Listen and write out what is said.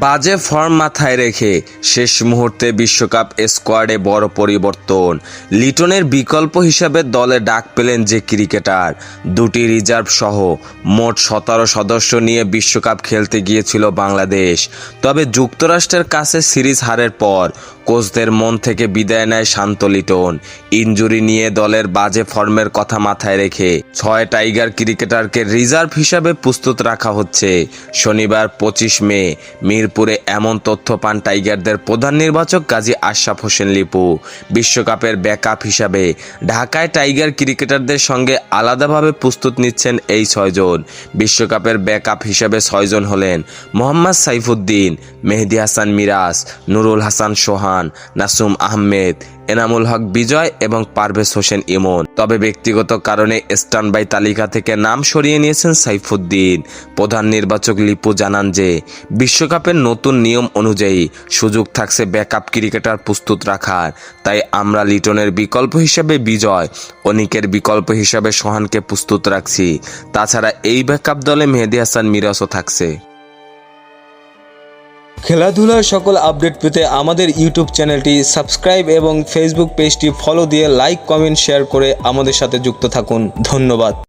বাজে ফর্ম মাথায় রেখে শেষ মুহূর্তে বিশ্বকাপ স্কোয়াডে বড় পরিবর্তন। লিটনের বিকল্প হিসাবে দলে ডাক পেলেন যে ক্রিকেটার। দুটি রিজার্ভ সহ মোট 17 সদস্য নিয়ে বিশ্বকাপ খেলতে গিয়েছিল বাংলাদেশ। তবে যুক্তরাষ্ট্রের কাছে সিরিজ হারের পর কোচদের মন থেকে বিদায় নেয় শান্ত লিটন। ইনজুরি নিয়ে দলের বাজে ফর্মের কথা মাথায় রেখে 6 টাইগার ক্রিকেটারকে রিজার্ভ হিসাবে প্রস্তুত রাখা হচ্ছে। শনিবার 25 মে মিরপুরে এমন তথ্য পান টাইগারদের প্রধান নির্বাচক গাজী আশরাফ হোসেন লিপু। বিশ্বকাপের ব্যাকআপ হিসাবে ঢাকায় টাইগার ক্রিকেটারদের সঙ্গে আলাদাভাবে প্রস্তুত নিচ্ছেন এই 6 জন। বিশ্বকাপের ব্যাকআপ হিসাবে 6 জন হলেন মোহাম্মদ সাইফুদ্দিন, মেহেদী হাসান মিরাজ, নুরুল হাসান সোহান, নাসুম আহমেদ, এনামুল হক বিজয় এবং পারভেজ হোসেন ইমন। তবে ব্যক্তিগত কারণে স্ট্যান্ডবাই তালিকা থেকে নাম সরিয়ে নিয়েছেন সাইফুদ্দিন। প্রধান নির্বাচক লিপু জানান যে বিশ্বকাপের নতুন নিয়ম অনুযায়ী সুযোগ থাকছে ব্যাকআপ ক্রিকেটার প্রস্তুত রাখার। তাই আমরা লিটনের বিকল্প হিসেবে বিজয়, অনিকের বিকল্প হিসেবে সোহানকে প্রস্তুত রাখছি। তাছাড়া এই ব্যাকআপ দলে মেহেদী হাসান মিরাজও থাকছে। খেলাধুলার সকল আপডেট পেতে আমাদের ইউটিউব চ্যানেলটি সাবস্ক্রাইব এবং ফেসবুক পেজটি ফলো দিয়ে লাইক, কমেন্ট, শেয়ার করে আমাদের সাথে যুক্ত থাকুন। ধন্যবাদ।